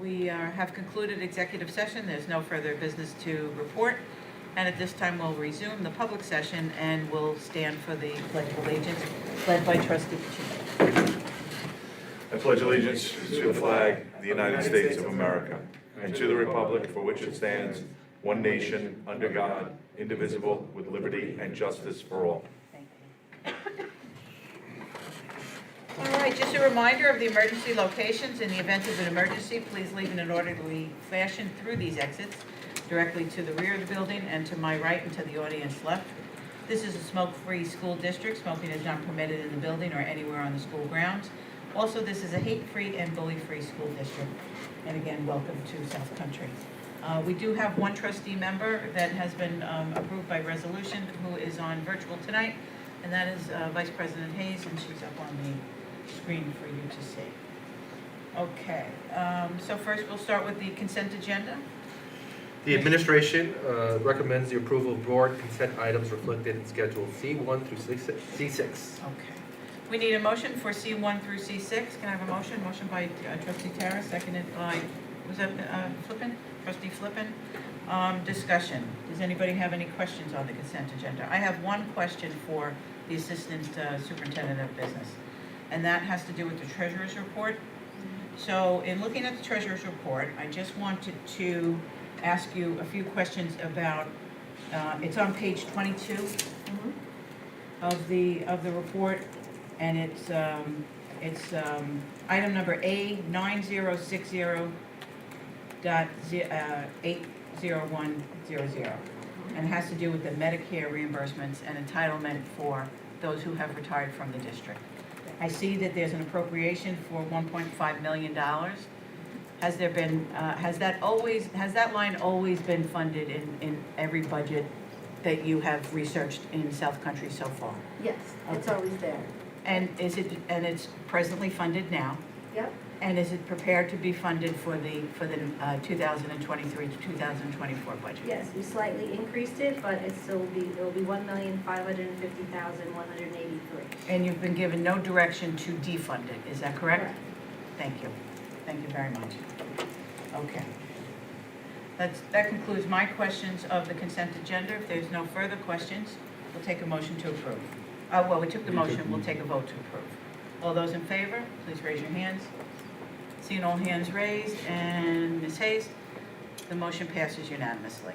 We have concluded executive session. There's no further business to report. And at this time, we'll resume the public session and we'll stand for the Pledge of Allegiance, led by Trustee Pacheco. I pledge allegiance to the flag of the United States of America and to the republic for which it stands, one nation, under God, indivisible, with liberty and justice for all. Thank you. All right, just a reminder of the emergency locations. In the event of an emergency, please leave in an orderly fashion through these exits, directly to the rear of the building and to my right and to the audience left. This is a smoke-free school district. Smoking is not permitted in the building or anywhere on the school grounds. Also, this is a hate-free and bully-free school district. And again, welcome to South Country. We do have one trustee member that has been approved by resolution who is on virtual tonight, and that is Vice President Hayes, and she's up on the screen for you to see. Okay, so first we'll start with the consent agenda. The administration recommends the approval of board consent items reflected in Schedule C1 through C6. Okay. We need a motion for C1 through C6. Can I have a motion? Motion by Trustee Tara, seconded by, was that Flippin? Trustee Flippin. Discussion. Does anybody have any questions on the consent agenda? I have one question for the Assistant Superintendent of Business, and that has to do with the Treasurer's Report. So in looking at the Treasurer's Report, I just wanted to ask you a few questions about, it's on page 22 of the report, and it's item number A9060.80100, and it has to do with the Medicare reimbursements and entitlement for those who have retired from the district. I see that there's an appropriation for $1.5 million. Has there been, has that line always been funded in every budget that you have researched in South Country so far? Yes, it's Okay. always there. And it's presently funded now? Yep. And is it prepared to be funded for the 2023 to 2024 budget? Yes, we slightly increased it, but it will be $1,550,183. And you've been given no direction to defund it, is that correct? Thank you. Thank you very much. Okay. That concludes my questions of the consent agenda. If there's no further questions, we'll take a motion to approve. Well, we took the motion, we'll take a vote to approve. All those in favor, please raise your hands. Seeing all hands raised, and Ms. Hayes, the motion passes unanimously.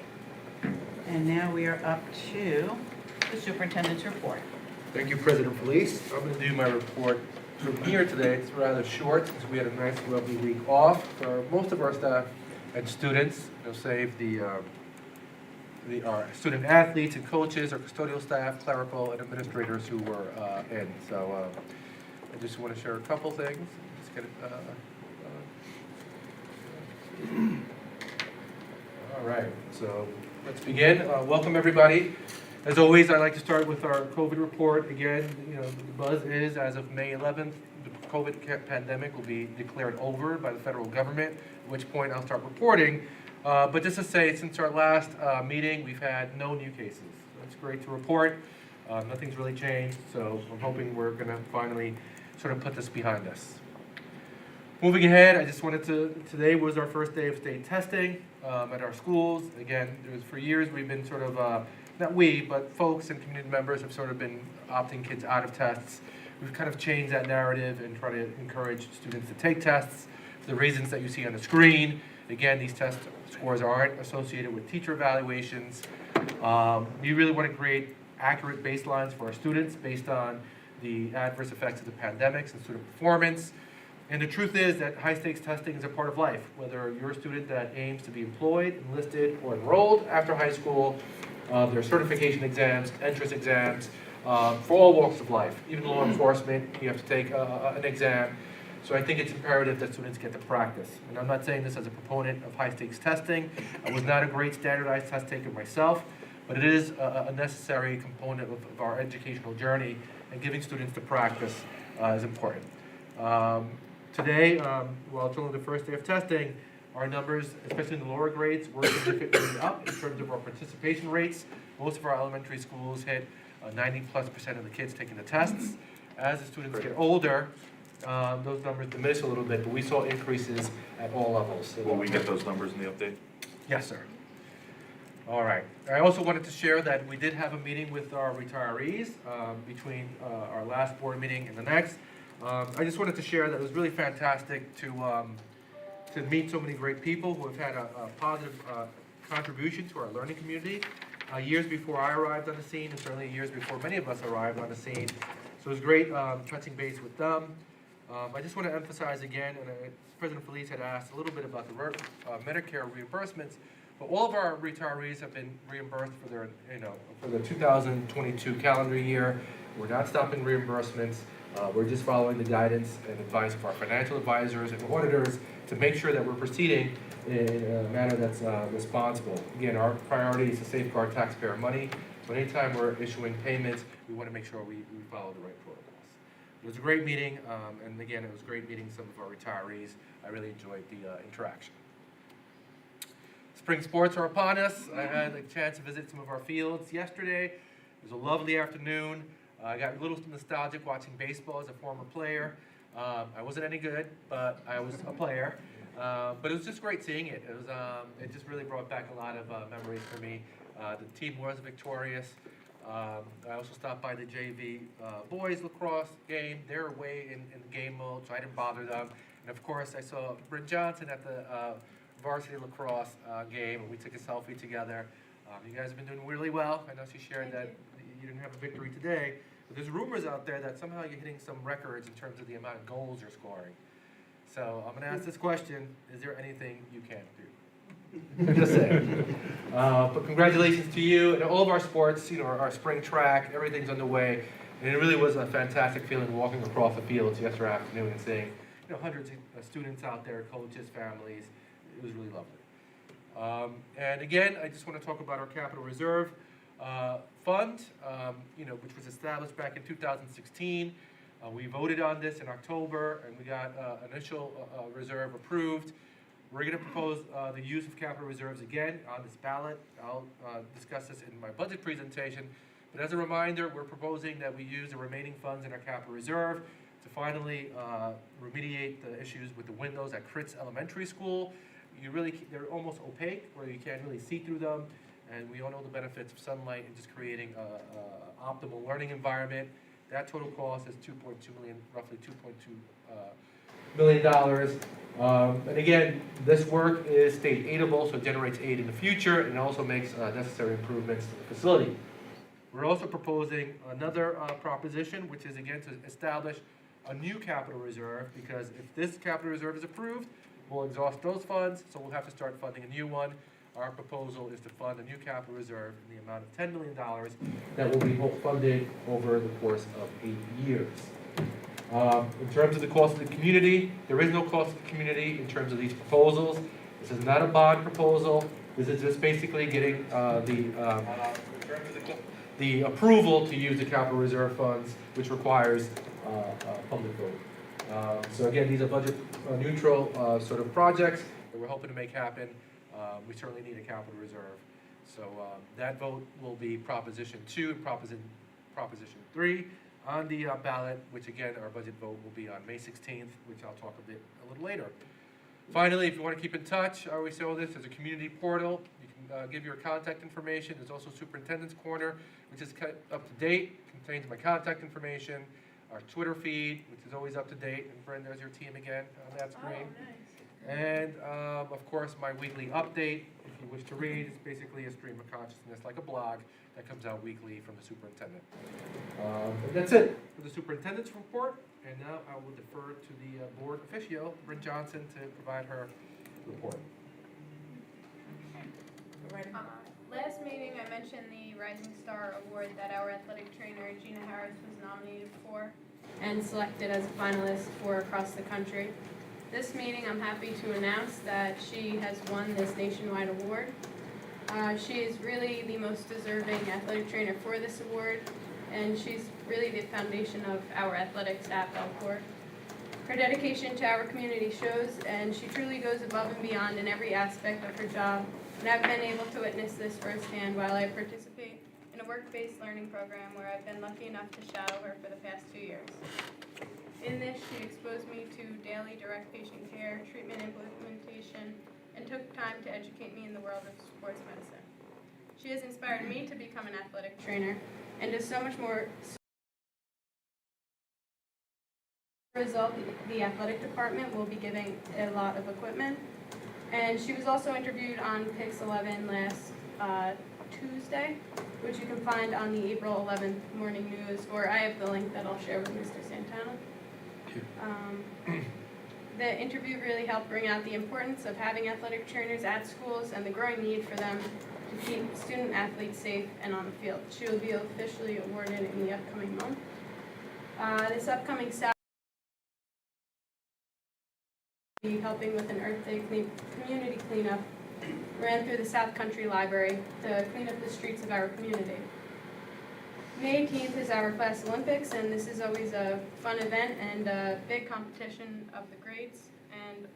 And now we are up to the superintendent's report. Thank you, President Felice. I'm going to do my report from here today. It's rather short since we had a nice, lovely week off for most of our staff and students, save our student athletes and coaches, our custodial staff, clerical, and administrators who were in. So I just want to share a couple things. Just get it. All right, so let's begin. Welcome, everybody. As always, I'd like to start with our COVID report. Again, the buzz is, as of May 11th, the COVID pandemic will be declared over by the federal government, at which point I'll start reporting. But just to say, since our last meeting, we've had no new cases. That's great to report. Nothing's really changed, so I'm hoping we're going to finally sort of put this behind us. Moving ahead, I just wanted today was our first day of state testing at our schools. Again, for years we've been sort of, not we, but folks and community members have sort of been opting kids out of tests. We've kind of changed that narrative and try to encourage students to take tests for the reasons that you see on the screen. Again, these test scores aren't associated with teacher evaluations. We really want to create accurate baselines for our students based on the adverse effects of the pandemics and student performance. And the truth is that high-stakes testing is a part of life, whether you're a student that aims to be employed, enlisted, or enrolled after high school. There are certification exams, entrance exams, for all walks of life. Even law enforcement, you have to take an exam. So I think it's imperative that students get to practice. And I'm not saying this as a proponent of high-stakes testing. I was not a great standardized test taker myself, but it is a necessary component of our educational journey, and giving students to practice is important. Today, while it's only the first day of testing, our numbers, especially in the lower grades, were significantly up in terms of our participation rates. Most of our elementary schools hit 90+% of the kids taking the tests. As the students get older, those numbers diminished a little bit, but we saw increases at all levels. Will we get those numbers in the update? Yes, sir. All right. I also wanted to share that we did have a meeting with our retirees between our last board meeting and the next. I just wanted to share that it was really fantastic to meet so many great people who have had a positive contribution to our learning community. Years before I arrived on the scene, and certainly years before many of us arrived on the scene. So it was great touching base with them. I just want to emphasize again, and President Felice had asked a little bit about the Medicare reimbursements, but all of our retirees have been reimbursed for their, for the 2022 calendar year. We're not stopping reimbursements. We're just following the guidance and advice of our financial advisors and auditors to make sure that we're proceeding in a manner that's responsible. Again, our priority is to safeguard taxpayer money. So anytime we're issuing payments, we want to make sure we follow the right protocols. It was a great meeting, and again, it was great meeting some of our retirees. I really enjoyed the interaction. Spring sports are upon us. I had a chance to visit some of our fields yesterday. It was a lovely afternoon. I got a little nostalgic watching baseball as a former player. I wasn't any good, but I was a player. But it was just great seeing it. It just really brought back a lot of memories for me. The team was victorious. I also stopped by the JV boys lacrosse game. They were away in game mode, so I didn't bother them. And of course, I saw Brent Johnson at the varsity lacrosse game, and we took a selfie together. You guys have been doing really well. I know she shared that you didn't have a victory today, but there's rumors out there that somehow you're hitting some records in terms of the amount of goals you're scoring. So I'm going to ask this question: is there anything you can't do? Just saying. But congratulations to you and all of our sports. Our spring track, everything's underway, and it really was a fantastic feeling walking across the fields yesterday afternoon and seeing, hundreds of students out there, coaches, families. It was really lovely. And again, I just want to talk about our capital reserve fund, which was established back in 2016. We voted on this in October, and we got initial reserve approved. We're going to propose the use of capital reserves again on this ballot. I'll discuss this in my budget presentation. But as a reminder, we're proposing that we use the remaining funds in our capital reserve to finally remediate the issues with the windows at Critz Elementary School. They're almost opaque, where you can't really see through them. And we all know the benefits of sunlight and just creating an optimal learning environment. That total cost is $2.2 million, roughly $2.2 million. And again, this work is state aidable, so it generates aid in the future, and also makes necessary improvements to the facility. We're also proposing another proposition, which is again to establish a new capital reserve, because if this capital reserve is approved, we'll exhaust those funds, so we'll have to start funding a new one. Our proposal is to fund a new capital reserve in the amount of $10 million that will be funded over the course of 8 years. In terms of the cost of the community, there is no cost of the community in terms of these proposals. This is not a bond proposal. This is just basically getting the approval to use the capital reserve funds, which requires public vote. So again, these are budget neutral sort of projects that we're hoping to make happen. We certainly need a capital reserve. So that vote will be Proposition 2 and Proposition 3 on the ballot, which again, our budget vote will be on May 16th, which I'll talk a little later. Finally, if you want to keep in touch, I always say all this, there's a community portal. You can give your contact information. There's also Superintendent's Corner, which is up to date, contains my contact information, our Twitter feed, which is always up to date. And Brenda, there's your team again on that screen. Oh, nice. And of course, my weekly update, if you wish to read, is basically a stream of consciousness, like a blog that comes out weekly from the superintendent. And that's it for the superintendent's report. And now I will defer to the board officio, Brent Johnson, to provide her report. Last meeting, I mentioned the Rising Star Award that our athletic trainer, Gina Harris, was nominated for and selected as a finalist for across the country. This meeting, I'm happy to announce that she has won this nationwide award. She is really the most deserving athletic trainer for this award, and she's really the foundation of our athletics at Belcourt. Her dedication to our community shows, and she truly goes above and beyond in every aspect of her job, and I've been able to witness this firsthand while I participate in a work-based learning program where I've been lucky enough to shadow her for the past 2 years. In this, she exposed me to daily direct patient care, treatment implementation, and took time to educate me in the world of sports medicine. She has inspired me to become an athletic trainer and does so much more. As a result, the athletic department will be giving a lot of equipment. And she was also interviewed on Pix 11 last Tuesday, which you can find on the April 11th morning news, or I have the link that I'll share with Mr. Santana. The interview really helped bring out the importance of having athletic trainers at schools and the growing need for them to keep student athletes safe and on the field. She will be officially awarded in the upcoming month. This upcoming Saturday, we'll be helping with an Earth Day community cleanup ran through the South Country Library to clean up the streets of our community. May 18th is our class Olympics, and this is always a fun event and a big competition of the grades. And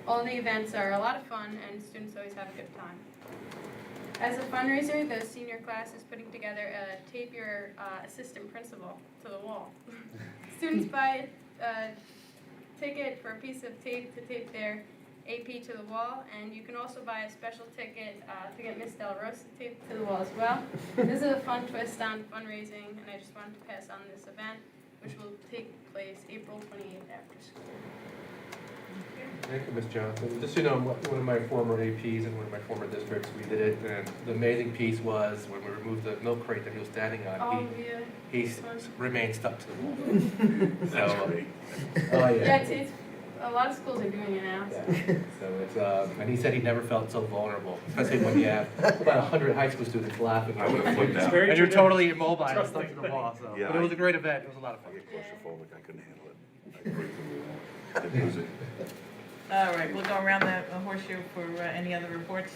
all the events are a lot of fun, and students always have a good time. As a fundraiser, the senior class is putting together a Tape Your Assistant Principal to the Wall. Students buy a ticket for a piece of tape to tape their AP to the wall, and you can also buy a special ticket to get Miss Del Rosa taped to the wall as well. This is a fun twist on fundraising, and I just wanted to pass on this event, which will take place April 28th after school. Thank you, Ms. Johnson. Just so you know, one of my former APs in one of my former districts, we did it, and the amazing piece was when we removed the milk crate that he was standing on, Oh, yeah. he remained stuck to the wall. So, Yeah, it's a lot of schools are doing it now. So. So it's, and he said he never felt so vulnerable, especially when you have about 100 high school students laughing. I would have flipped out. And you're totally immobile and stuck to the wall, so. Yeah, But it was a great event, it was a lot of I fun. get claustrophobic, I couldn't handle it. I'd break through the wall. I'd lose it. All right, we'll go around the horseshoe for any other reports.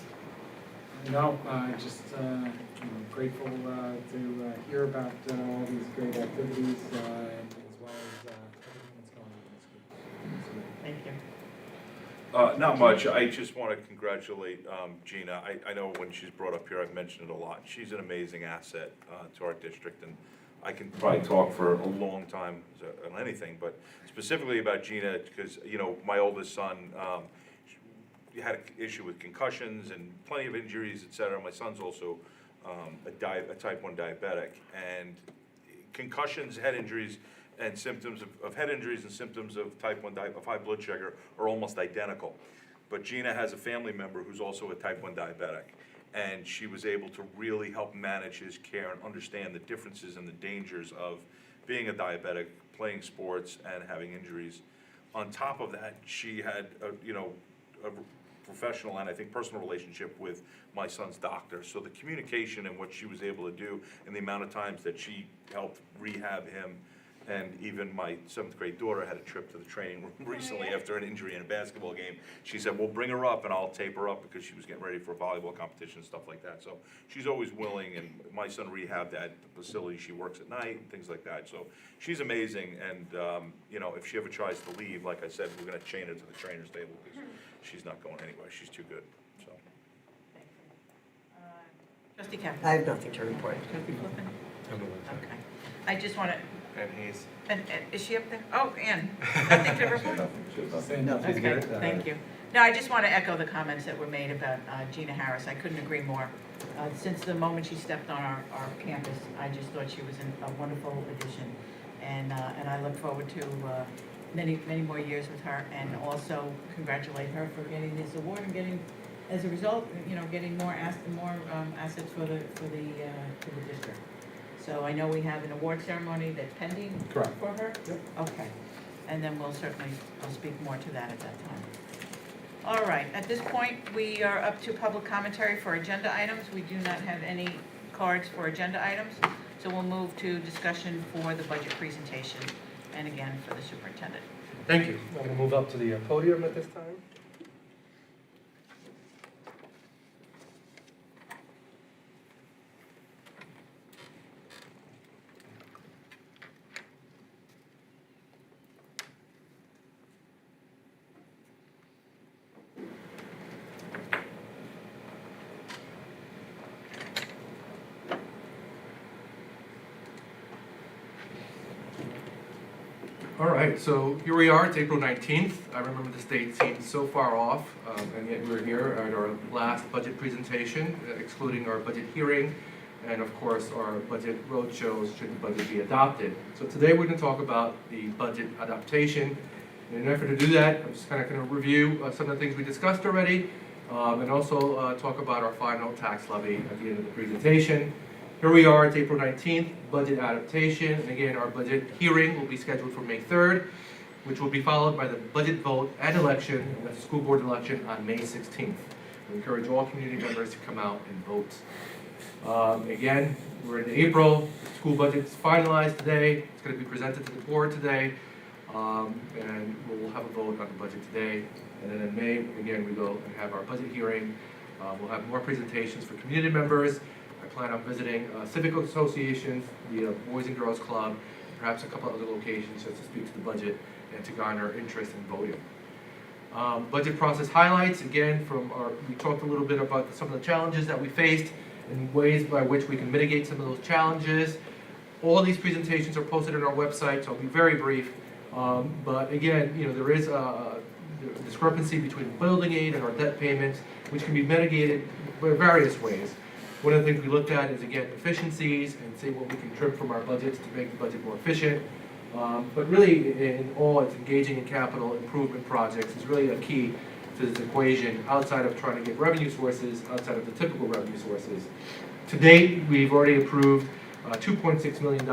No, just grateful to hear about all these great activities and as well as everything that's going on in the school. Thank you. Not much. I just want to congratulate Gina. I know when she's brought up here, I've mentioned it a lot. She's an amazing asset to our district, and I can probably talk for a long time on anything, but specifically about Gina, because, you know, my oldest son had an issue with concussions and plenty of injuries, et cetera. My son's also a type 1 diabetic, and concussions, head injuries, and symptoms of head injuries and symptoms of type 1 of high blood sugar are almost identical. But Gina has a family member who's also a type 1 diabetic, and she was able to really help manage his care and understand the differences and the dangers of being a diabetic, playing sports, and having injuries. On top of that, she had a professional and I think personal relationship with my son's doctor. So the communication and what she was able to do and the amount of times that she helped rehab him. And even my 7th grade daughter had a trip to the training room recently after an injury in a basketball game. She said, well, bring her up and I'll tape her up, because she was getting ready for a volleyball competition and stuff like that. So she's always willing, and my son rehabbed at the facility she works at night and things like that. So she's amazing, and if she ever tries to leave, like I said, we're gonna chain her to the trainer's table, because she's not going anywhere. She's too good, so. Thank you. Trustee Caplan. I have nothing to report. Trustee Flippin? Okay. I just want to, And he's. and is she up there? Oh, Ann, nothing to report? Okay, thank you. No, I just want to echo the comments that were made about Gina Harris. I couldn't agree more. Since the moment she stepped on our campus, I just thought she was a wonderful addition. And I look forward to many, many more years with her, and also congratulate her for getting this award and getting, as a result, getting more assets for the district. So I know we have an award ceremony that's pending Correct. for her? Yep. Okay. And then I'll speak more to that at that time. All right, at this point, we are up to public commentary for agenda items. We do not have any cards for agenda items, so we'll move to discussion for the budget presentation, and again, for the superintendent. Thank you. I'm going to move up to the podium at this time. All right, so here we are, it's April 19th. I remember this date seems so far off, and yet we're here at our last budget presentation, excluding our budget hearing, and of course, our budget roadshows should the budget be adopted. So today we're going to talk about the budget adaptation. In an effort to do that, I'm just kind of going to review some of the things we discussed already, and also talk about our final tax levy at the end of the presentation. Here we are, it's April 19th, budget adaptation, and again, our budget hearing will be scheduled for May 3rd, which will be followed by the budget vote and election, the school board election on May 16th. We encourage all community members to come out and vote. Again, we're in April, the school budget's finalized today, it's going to be presented to the board today, and we'll have a vote on the budget today. And then in May, again, we go and have our budget hearing. We'll have more presentations for community members. I plan on visiting civic associations, the Boys and Girls Club, perhaps a couple other locations just to speak to the budget and to garner interest in voting. Budget process highlights, again, we talked a little bit about some of the challenges that we faced and ways by which we can mitigate some of those challenges. All these presentations are posted on our website, so I'll be very brief. But again, there is a discrepancy between building aid and our debt payments, which can be mitigated by various ways. One of the things we looked at is, again, efficiencies and see what we can trim from our budgets to make the budget more efficient. But really, in all, it's engaging in capital improvement projects is really a key to this equation outside of trying to get revenue sources, outside of the typical revenue sources. To date, we've already approved $2.6 million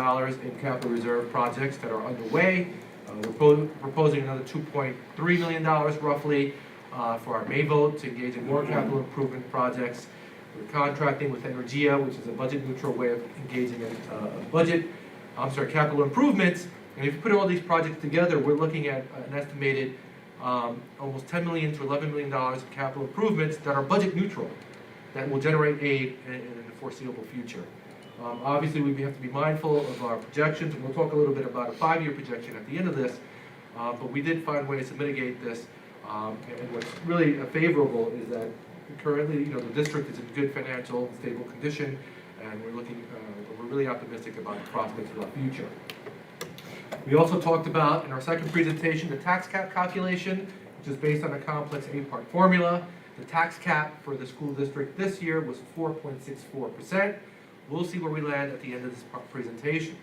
in capital reserve projects that are underway. We're proposing another $2.3 million roughly for our May vote to engage in more capital improvement projects. We're contracting with Energia, which is a budget neutral way of engaging in capital improvements. And if you put all these projects together, we're looking at an estimated almost $10 million to $11 million of capital improvements that are budget neutral, that will generate aid in the foreseeable future. Obviously, we have to be mindful of our projections, and we'll talk a little bit about a 5-year projection at the end of this, but we did find ways to mitigate this. And what's really favorable is that currently, the district is in good financial and stable condition, and we're really optimistic about the prospects for the future. We also talked about, in our second presentation, the tax cap calculation, which is based on a complex 8-part formula. The tax cap for the school district this year was 4.64%. We'll see where we land at the end of this presentation.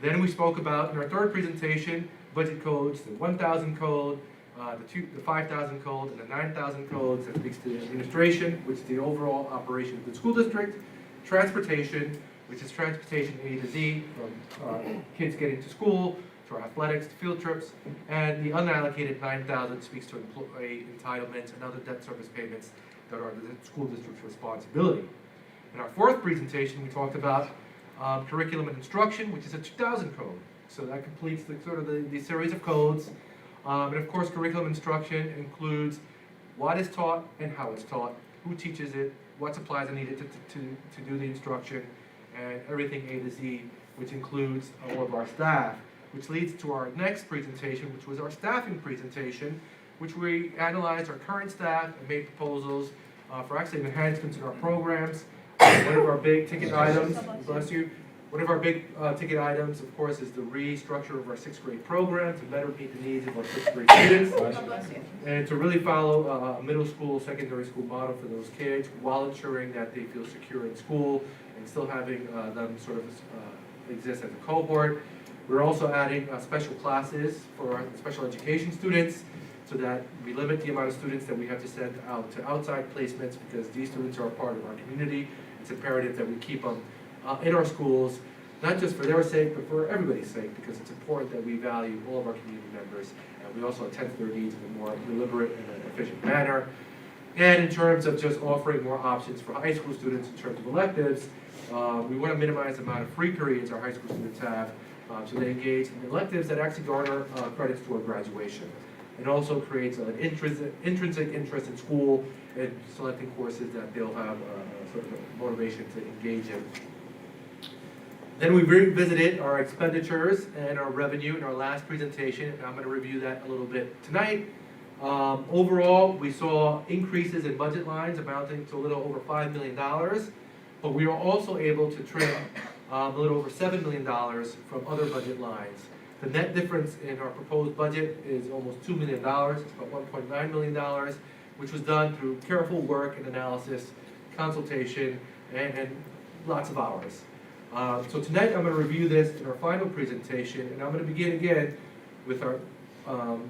Then we spoke about, in our third presentation, budget codes, the 1,000 code, the 5,000 code, and the 9,000 codes that speaks to the administration, which is the overall operation of the school district, transportation, which is transportation A to Z, from kids getting to school, to our athletics, to field trips, and the unallocated 9,000 speaks to employee entitlements and other debt service payments that are the school district's responsibility. In our fourth presentation, we talked about curriculum and instruction, which is a 2,000 code. So that completes the series of codes. And of course, curriculum instruction includes what is taught and how it's taught, who teaches it, what supplies are needed to do the instruction, and everything A to Z, which includes all of our staff. Which leads to our next presentation, which was our staffing presentation, which we analyzed our current staff and made proposals for actually enhancements in our programs. One of our big ticket items, bless you, one of our big ticket items, of course, is the restructure of our 6th grade program to better meet the needs of our 6th grade students. And to really follow a middle school, secondary school model for those kids while ensuring that they feel secure in school and still having them sort of exist as a cohort. We're also adding special classes for our special education students so that we limit the amount of students that we have to send out to outside placements because these students are a part of our community. It's imperative that we keep them in our schools, not just for their sake, but for everybody's sake, because it's important that we value all of our community members, and we also attend to their needs in a more deliberate and an efficient manner. And in terms of just offering more options for high school students in terms of electives, we want to minimize the amount of free periods our high school students have, so they engage in electives that actually garner credits toward graduation. It also creates an intrinsic interest in school and selecting courses that they'll have sort of a motivation to engage in. Then we revisited our expenditures and our revenue in our last presentation, and I'm going to review that a little bit tonight. Overall, we saw increases in budget lines amounting to a little over $5 million, but we were also able to trim a little over $7 million from other budget lines. The net difference in our proposed budget is almost $2 million, it's about $1.9 million, which was done through careful work and analysis, consultation, and lots of hours. So tonight I'm going to review this in our final presentation, and I'm going to begin again with our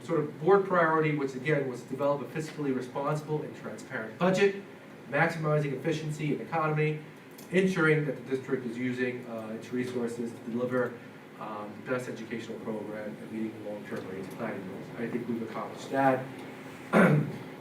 sort of board priority, which again was to develop a fiscally responsible and transparent budget, maximizing efficiency and economy, ensuring that the district is using its resources to deliver the best educational program and meeting the long-term range planning goals. I think we've accomplished that.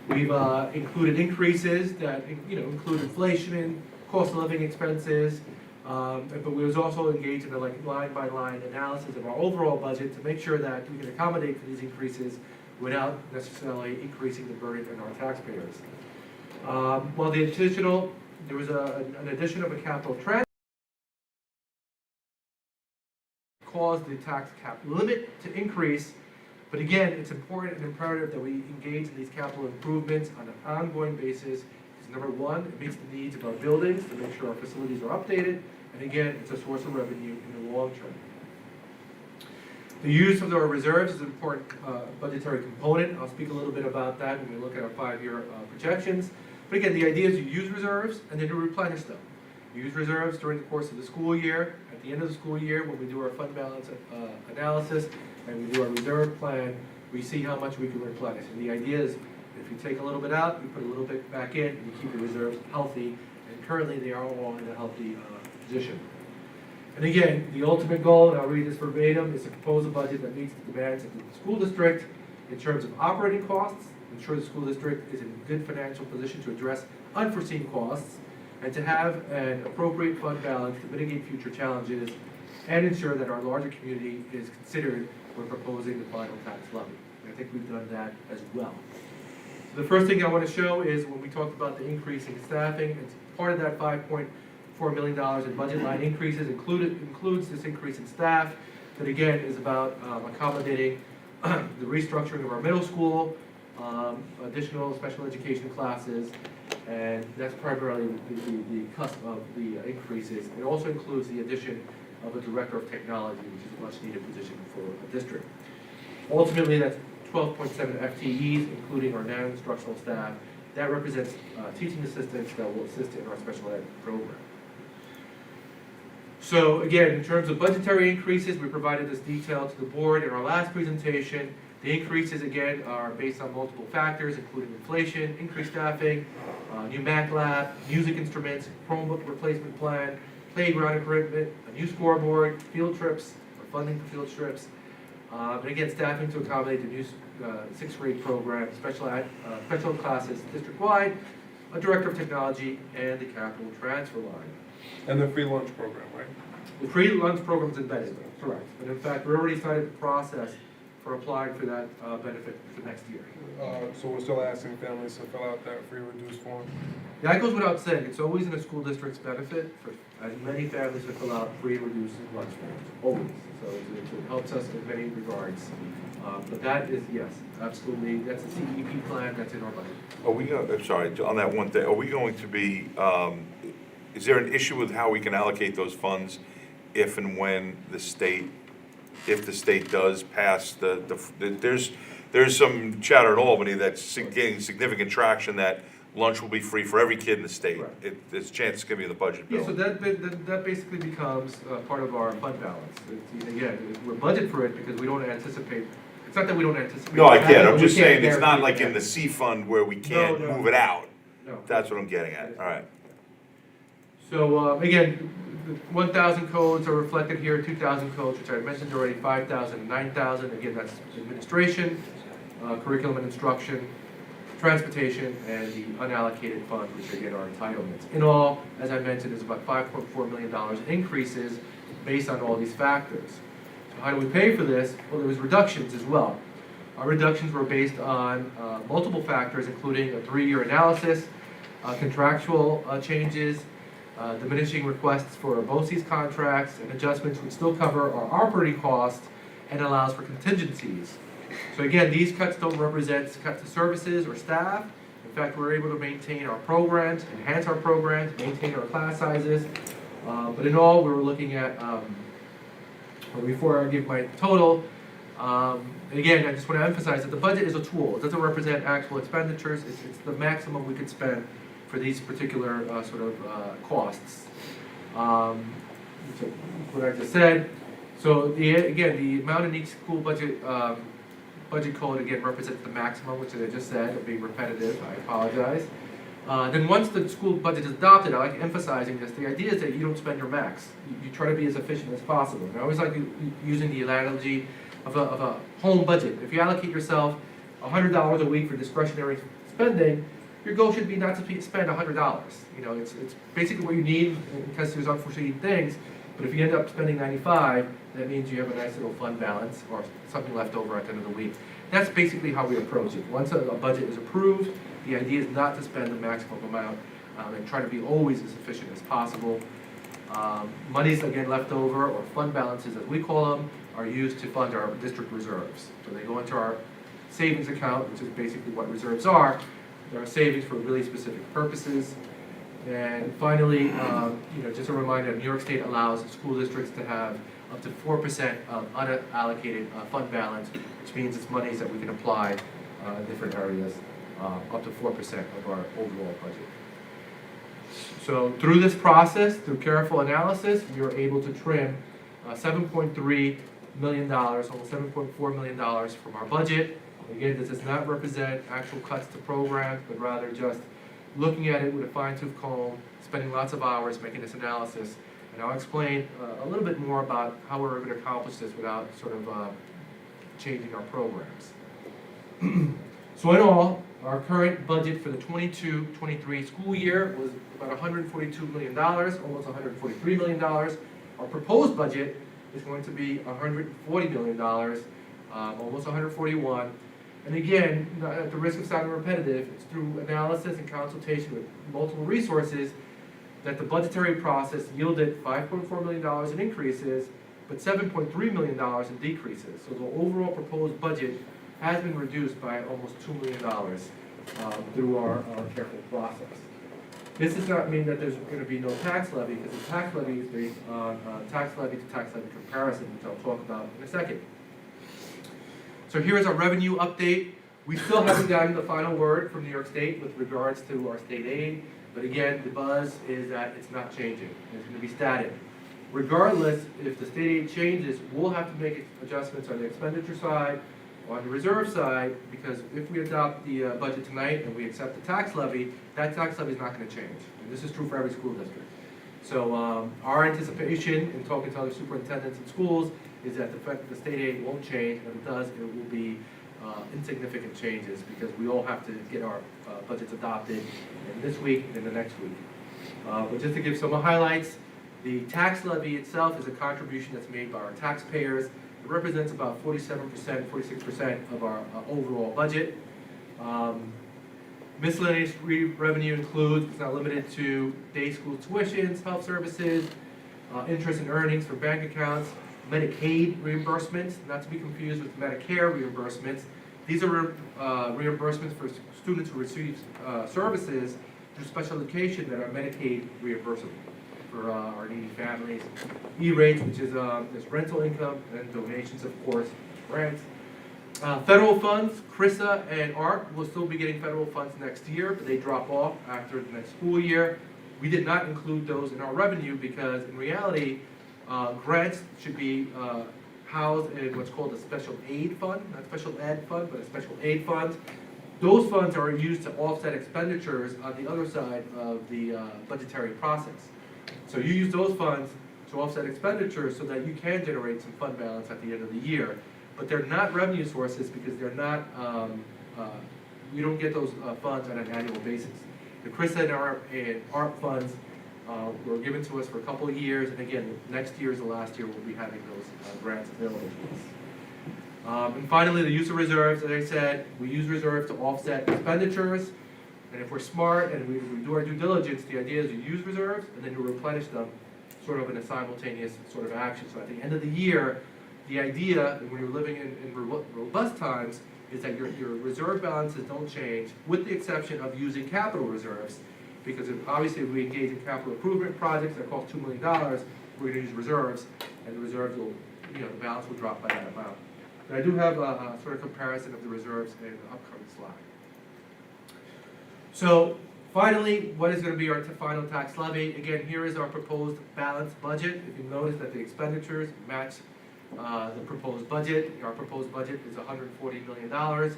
We've included increases that include inflation and cost of living expenses, but we was also engaged in a line-by-line analysis of our overall budget to make sure that we can accommodate for these increases without necessarily increasing the burden on our taxpayers. While there was an addition of a capital transfer caused the tax cap limit to increase, but again, it's important and imperative that we engage in these capital improvements on an ongoing basis. Because number one, it meets the needs of our buildings to make sure our facilities are updated, and again, it's a source of revenue in the long term. The use of our reserves is an important budgetary component. I'll speak a little bit about that when we look at our 5-year projections. But again, the idea is you use reserves and then you replenish them. You use reserves during the course of the school year. At the end of the school year, when we do our fund balance analysis and we do our reserve plan, we see how much we can replenish. And the idea is if you take a little bit out, you put a little bit back in, and you keep your reserves healthy. And currently, they are all in a healthy position. And again, the ultimate goal, and I'll read this verbatim, is to propose a budget that meets the demands of the school district in terms of operating costs, ensure the school district is in a good financial position to address unforeseen costs, and to have an appropriate fund balance to mitigate future challenges, and ensure that our larger community is considered when proposing the final tax levy. And I think we've done that as well. So the first thing I want to show is when we talked about the increase in staffing, it's part of that $5.4 million in budget line increases includes this increase in staff that again is about accommodating the restructuring of our middle school, additional special education classes, and that's primarily the cusp of the increases. It also includes the addition of a director of technology, which is a much needed position for a district. Ultimately, that's 12.7 FTEs, including our non-instructional staff. That represents teaching assistants that will assist in our special ed program. So again, in terms of budgetary increases, we provided this detail to the board in our last presentation. The increases, again, are based on multiple factors, including inflation, increased staffing, new math lab, music instruments, Chromebook replacement plan, playground equipment, a new scoreboard, field trips, or funding for field trips, and again, staffing to accommodate the new 6th grade program, special classes district-wide, a director of technology, and the capital transfer line. And the free lunch program, right? The free lunch program is embedded, correct. And in fact, we already started the process for applying for that benefit for next year. So we're still asking families to fill out that free reduced form? Yeah, that goes without saying. It's always in a school district's benefit for as many families to fill out free reduced lunch forms, always. So it helps us in many regards. But that is, yes, absolutely, that's a CEP plan that's in our budget. Are we going, I'm sorry, on that one thing, are we going to be, is there an issue with how we can allocate those funds if and when the state does pass there's some chatter in Albany that's gaining significant traction that lunch will be free for every kid in the state. Right. There's a chance it's going to be in the budget bill. Yeah, so that basically becomes part of our fund balance. Again, we're budget for it because we don't anticipate, it's not that we don't anticipate. No, I get it. I'm we just can't saying, it's not guarantee like that. in the C fund where we can't No. move it out. No. That's what I'm getting at. All right. So again, the 1,000 codes are reflected here, 2,000 codes, which I mentioned already, 5,000 and 9,000. Again, that's administration, curriculum and instruction, transportation, and the unallocated funds, which again are entitlements. In all, as I mentioned, is about $5.4 million in increases based on all these factors. So how do we pay for this? Well, there was reductions as well. Our reductions were based on multiple factors, including a 3-year analysis, contractual changes, diminishing requests for BOCES contracts, and adjustments which still cover our operating costs and allows for contingencies. So again, these cuts don't represent cuts to services or staff. In fact, we're able to maintain our programs, enhance our programs, maintain our class sizes. But in all, we were looking at, before I give my total, Again, I just want to emphasize that the budget is a tool. It doesn't represent actual expenditures. It's the maximum we could spend for these particular costs. So what I just said. So the amount in each school budget budget code again represents the maximum, which I just said. I'm being repetitive. I apologize. Then once the school budget is adopted, I like emphasizing this. The idea is that you don't spend your max. You try to be as efficient as possible. And I always like using the analogy of a home budget. If you allocate yourself $100 a week for discretionary spending, your goal should be not to spend $100. You know, it's basically what you need in case there's unforeseen things. But if you end up spending 95, that means you have a nice little fund balance or something left over at the end of the week. That's basically how we approach it. Once a budget is approved, the idea is not to spend the maximum amount and try to be always as efficient as possible. Monies, again, left over, or fund balances as we call them, are used to fund our district reserves. So they go into our savings account, which is basically what reserves are. There are savings for really specific purposes. And finally, just a reminder, New York State allows school districts to have up to 4% of unallocated fund balance, which means it's monies that we can apply in different areas, up to 4% of our overall budget. So through this process, through careful analysis, we were able to trim $7.3 million, almost $7.4 million from our budget. Again, this does not represent actual cuts to programs, but rather just looking at it with a fine-tooth comb, spending lots of hours making this analysis. And I'll explain a little bit more about how we're able to accomplish this without sort of changing our programs. So in all, our current budget for the 22-23 school year was about $142 million, almost $143 million. Our proposed budget is going to be $140 million, almost $141. And again, at the risk of sounding repetitive, it's through analysis and consultation with multiple resources that the budgetary process yielded $5.4 million in increases, but $7.3 million in decreases. So the overall proposed budget has been reduced by almost $2 million through our careful process. This does not mean that there's going to be no tax levy, because the tax levy is based on tax levy to tax levy comparison, which I'll talk about in a second. So here is our revenue update. We still haven't gotten the final word from New York State with regards to our state aid, but again, the buzz is that it's not changing. It's going to be static. Regardless, if the state aid changes, we'll have to make adjustments on the expenditure side, on the reserve side, because if we adopt the budget tonight and we accept the tax levy, that tax levy is not going to change. And this is true for every school district. So our anticipation in talking to other superintendents in schools is that the state aid won't change, and if it does, it will be insignificant changes, because we all have to get our budgets adopted in this week and the next week. But just to give some highlights, the tax levy itself is a contribution that's made by our taxpayers. It represents about 47%, 46% of our overall budget. Miscellaneous revenue includes, it's not limited to day school tuitions, health services, interest and earnings for bank accounts, Medicaid reimbursements, not to be confused with Medicare reimbursements. These are reimbursements for students who receive services through special education that are Medicaid reimbursable for our needy families. E-rates, which is rental income, and donations, of course, grants. Federal funds, CRISA and ARP will still be getting federal funds next year, but they drop off after the next school year. We did not include those in our revenue because in reality, grants should be housed in what's called a special aid fund, not special ed fund, but a special aid fund. Those funds are used to offset expenditures on the other side of the budgetary process. So you use those funds to offset expenditures so that you can generate some fund balance at the end of the year. But they're not revenue sources because they're not, you don't get those funds on an annual basis. The CRISA and ARP funds were given to us for a couple of years, and again, next year is the last year we'll be having those grants available to us. And finally, the use of reserves. As I said, we use reserves to offset expenditures, and if we're smart and we do our due diligence, the idea is you use reserves and then you replenish them sort of in a simultaneous sort of action. So at the end of the year, the idea, when you're living in robust times, is that your reserve balances don't change, with the exception of using capital reserves. Because obviously if we engage in capital improvement projects that cost $2 million, we're going to use reserves, and the reserves will, the balance will drop by that amount. But I do have a sort of comparison of the reserves in the upcoming slide. So finally, what is going to be our final tax levy? Again, here is our proposed balanced budget. If you notice that the expenditures match the proposed budget. Our proposed budget is $140 million, $882,000,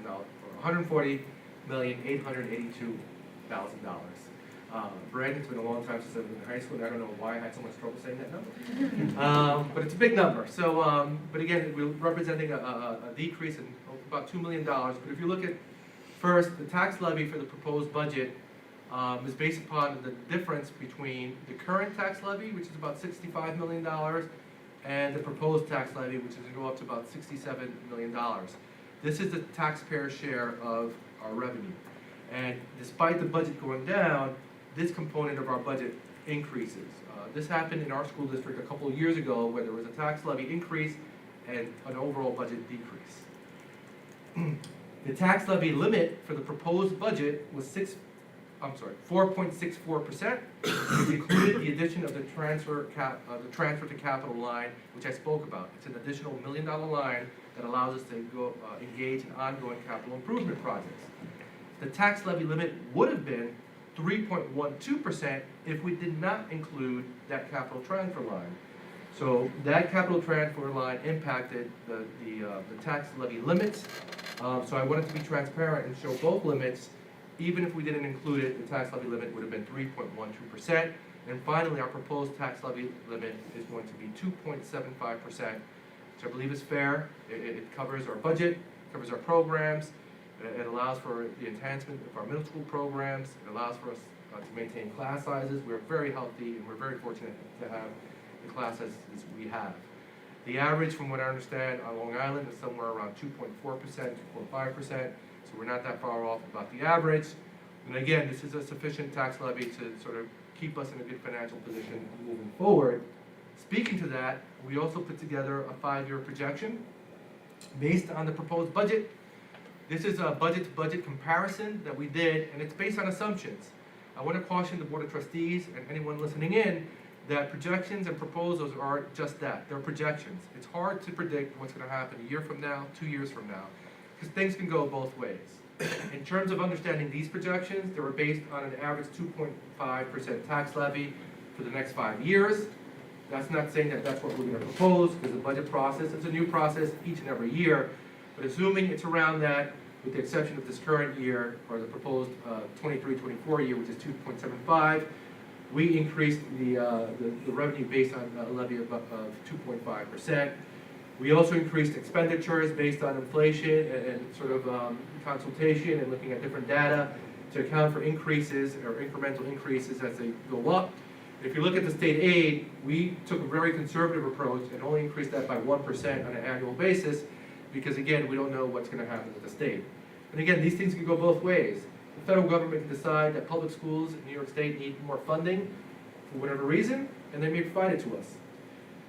or $140,882,000. Brandon, it's been a long time since I've been in high school, and I don't know why I had so much trouble saying that number. But it's a big number. So, but again, we're representing a decrease in about $2 million. But if you look at first, the tax levy for the proposed budget is based upon the difference between the current tax levy, which is about $65 million, and the proposed tax levy, which is going to go up to about $67 million. This is the taxpayer share of our revenue. And despite the budget going down, this component of our budget increases. This happened in our school district a couple of years ago where there was a tax levy increase and an overall budget decrease. The tax levy limit for the proposed budget was 4.64%, which included the addition of the transfer to capital line, which I spoke about. It's an additional $1 million line that allows us to go engage in ongoing capital improvement projects. The tax levy limit would have been 3.12% if we did not include that capital transfer line. So that capital transfer line impacted the tax levy limits. So I wanted to be transparent and show both limits. Even if we didn't include it, the tax levy limit would have been 3.12%. And finally, our proposed tax levy limit is going to be 2.75%, which I believe is fair. It covers our budget, covers our programs. It allows for the enhancement of our middle school programs. It allows for us to maintain class sizes. We're very healthy, and we're very fortunate to have the class sizes we have. The average, from what I understand, on Long Island is somewhere around 2.4%, 2.5%, so we're not that far off about the average. And again, this is a sufficient tax levy to sort of keep us in a good financial position moving forward. Speaking to that, we also put together a 5-year projection based on the proposed budget. This is a budget-to-budget comparison that we did, and it's based on assumptions. I want to caution the Board of Trustees and anyone listening in that projections and proposals are just that. They're projections. It's hard to predict what's going to happen a year from now, 2 years from now, because things can go both ways. In terms of understanding these projections, they were based on an average 2.5% tax levy for the next 5 years. That's not saying that that's what we're going to propose, because the budget process is a new process each and every year. But assuming it's around that, with the exception of this current year, or the proposed 23-24 year, which is 2.75, we increased the revenue based on a levy of 2.5%. We also increased expenditures based on inflation and sort of consultation and looking at different data to account for increases or incremental increases as they go up. If you look at the state aid, we took a very conservative approach and only increased that by 1% on an annual basis, because again, we don't know what's going to happen with the state. And again, these things can go both ways. The federal government can decide that public schools in New York State need more funding for whatever reason, and they may provide it to us.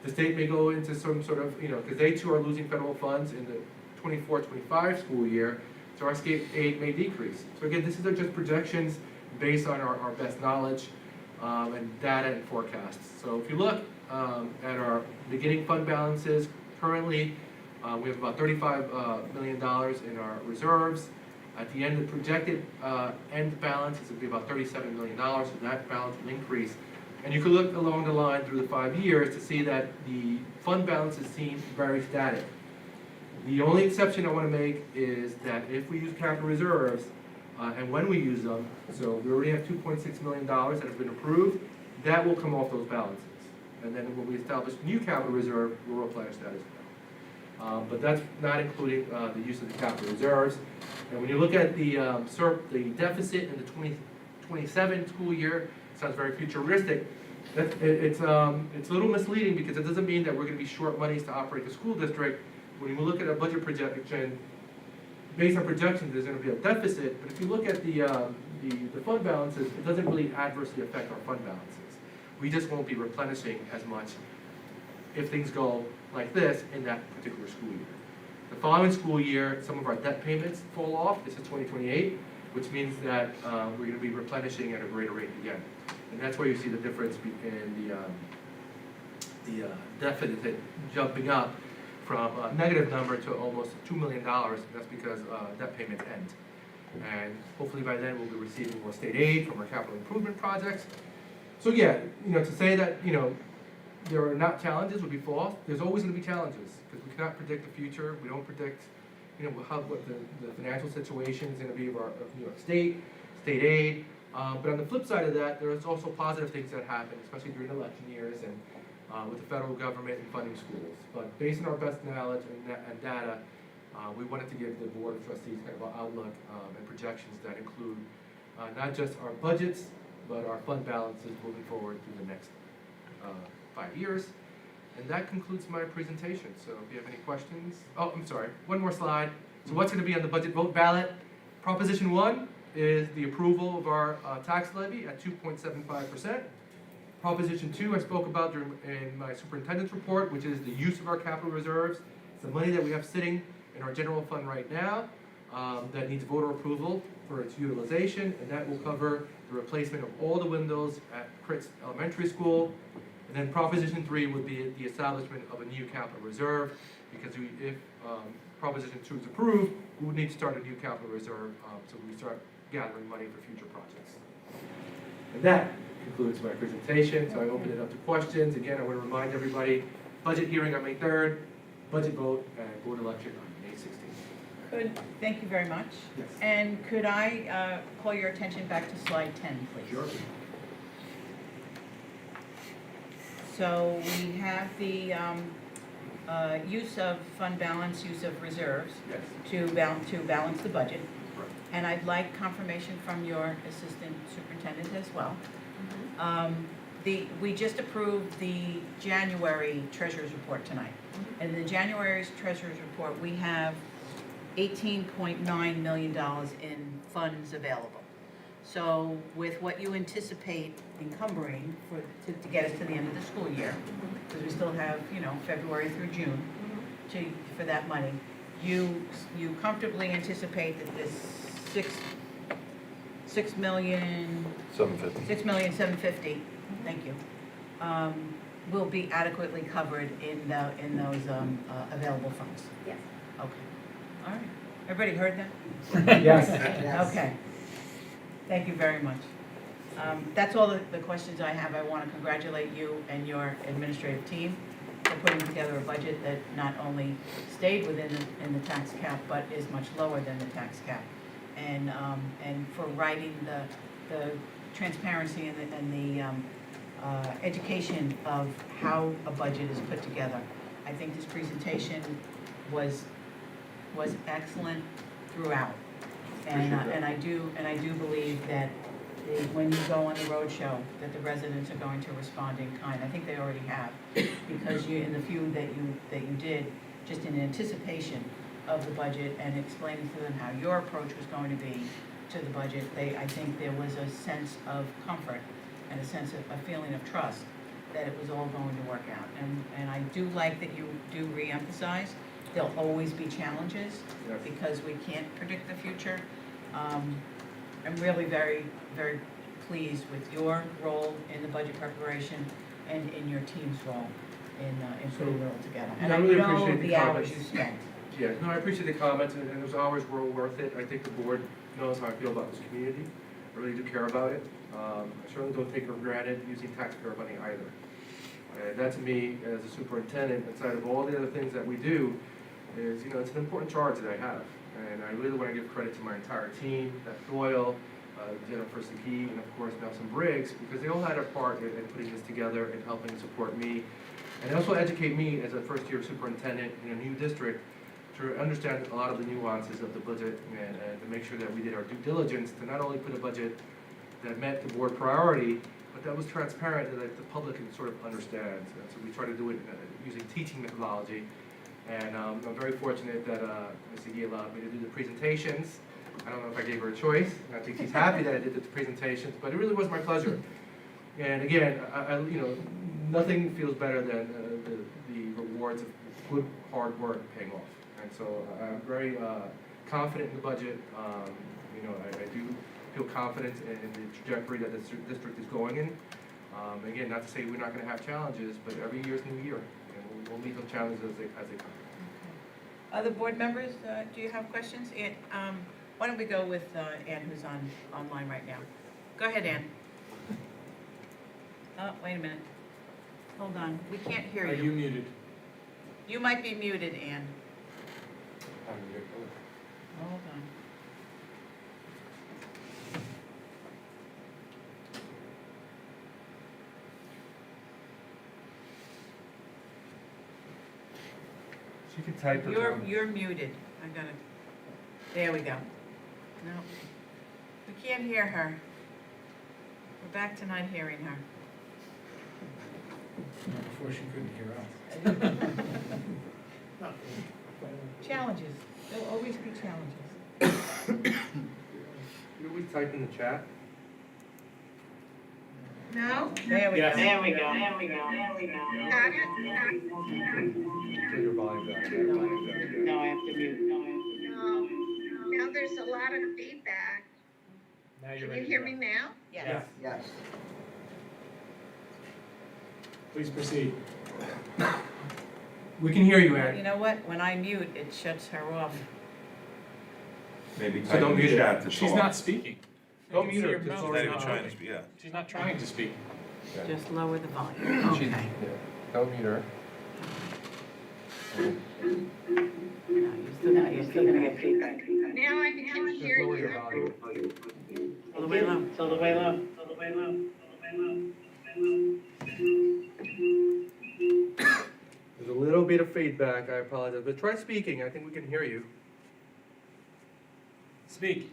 The state may go into some sort of, because they too are losing federal funds in the 24-25 school year, so our state aid may decrease. So again, this is just projections based on our best knowledge and data and forecasts. So if you look at our beginning fund balances, currently we have about $35 million in our reserves. At the end, the projected end balance is going to be about $37 million, so that balance will increase. And you can look along the line through the 5 years to see that the fund balances seem very static. The only exception I want to make is that if we use capital reserves, and when we use them, so we already have $2.6 million that has been approved, that will come off those balances. And then when we establish new capital reserve, we'll replenish that as well. But that's not including the use of the capital reserves. And when you look at the deficit in the 2027 school year, it sounds very futuristic. It's a little misleading because it doesn't mean that we're going to be short monies to operate the school district. When you look at a budget projection, based on projections, there's going to be a deficit. But if you look at the fund balances, it doesn't really adversely affect our fund balances. We just won't be replenishing as much if things go like this in that particular school year. The following school year, some of our debt payments fall off. This is 2028, which means that we're going to be replenishing at a greater rate again. And that's where you see the difference in the deficit jumping up from a negative number to almost $2 million. That's because debt payments end. And hopefully by then we'll be receiving more state aid from our capital improvement projects. So yeah, to say that, there are not challenges would be false. There's always going to be challenges because we cannot predict the future. We don't predict, what the financial situation is going to be of New York State aid. But on the flip side of that, there's also positive things that happen, especially during election years and with the federal government and funding schools. But based on our best knowledge and data, we wanted to give the Board of Trustees kind of an outlook and projections that include not just our budgets, but our fund balances moving forward through the next 5 years. And that concludes my presentation. So if you have any questions, oh, I'm sorry, one more slide. So what's going to be on the budget vote ballot? Proposition 1 is the approval of our tax levy at 2.75%. Proposition 2 I spoke about in my superintendent's report, which is the use of our capital reserves. It's the money that we have sitting in our general fund right now that needs voter approval for its utilization, and that will cover the replacement of all the windows at Critz Elementary School. And then Proposition 3 would be the establishment of a new capital reserve, because if Proposition 2 is approved, we would need to start a new capital reserve, so we start gathering money for future projects. And that concludes my presentation, so I open it up to questions. Again, I want to remind everybody, budget hearing on May 3rd, budget vote and board election on May 16th. Thank you very much. Yes. And could I call your attention back to slide 10, please? Sure. So we have the use of fund balance, use of reserves Yes. to balance the budget. Right. And I'd like confirmation from your assistant superintendent as well. We just approved the January treasurer's report tonight. And in the January's treasurer's report, we have $18.9 million in funds available. So with what you anticipate encumbering to get us to the end of the school year, because we still have, February through June for that money, you comfortably anticipate that this $6 million 6,750,000, thank you, will be adequately covered in those available funds. Yes. Okay, all right. Everybody heard that? Yes. Okay. Thank you very much. That's all the questions I have. I want to congratulate you and your administrative team for putting together a budget that not only stayed within the tax cap, but is much lower than the tax cap. And for writing the transparency and the education of how a budget is put together. I think this presentation was excellent throughout. And I do believe that when you go on the road show, that the residents are going to respond in kind. I think they already have, because in the few that you did, just in anticipation of the budget and explaining to them how your approach was going to be to the budget, I think there was a sense of comfort and a feeling of trust that it was all going to work out. And I do like that you do reemphasize there'll always be challenges, Yes. because we can't predict the future. I'm really very, very pleased with your role in the budget preparation and in your team's role in putting it all together. And I I really know appreciate the the hours comments. you spent. Yeah, no, I appreciate the comments, and those hours were worth it. I think the board knows how I feel about this community. I really do care about it. I certainly don't take for granted using taxpayer money either. And that to me, as a superintendent, inside of all the other things that we do, is, it's an important charge that I have. And I really want to give credit to my entire team, Beth Doyle, Jennifer Saki, and of course Nelson Briggs, because they all had a part in putting this together and helping support me. And also educate me as a first-year superintendent in a new district to understand a lot of the nuances of the budget and to make sure that we did our due diligence to not only put a budget that met the board priority, but that was transparent and that the public can sort of understand. And so we try to do it using teaching methodology. And I'm very fortunate that Ms. Sagi allowed me to do the presentations. I don't know if I gave her a choice. I think she's happy that I did the presentations, but it really was my pleasure. And again, nothing feels better than the rewards of good hard work paying off. And so I'm very confident in the budget. I do feel confident in the trajectory that this district is going in. Again, not to say we're not going to have challenges, but every year is a new year, and we'll meet those challenges as they come. Other board members, do you have questions? Ann, why don't we go with Ann, who's online right now? Go ahead, Ann. Oh, wait a minute. Hold on, we can't hear Are you. you muted? You might be muted, Ann. Hold on. She can type her comment. You're muted. I gotta, there we go. No, we can't hear her. We're back to not hearing her. Before she couldn't hear us. Challenges, there'll always be challenges. You always type in the chat. No? There we go. Yes. There we go. Put your volume down. No, I have to mute. Now there's a lot of feedback. Now you're Can ready you to hear go. me now? Yes. Yes. Please proceed. We can hear you, You Ann. know what? When I mute, it shuts her off. Maybe So type don't in the mute it. chat to She's talk. not speaking. Don't I can mute see her, mouth. just She's not even trying to speak, yeah. She's not trying to speak. Just lower the volume. She's- Okay. yeah, Don't mute her. Now you're still gonna get feedback. Now I can Just hear lower your you. volume. All the way low. All the way low. There's a little bit of feedback, I apologize, but try speaking, I think we can hear you. Speak.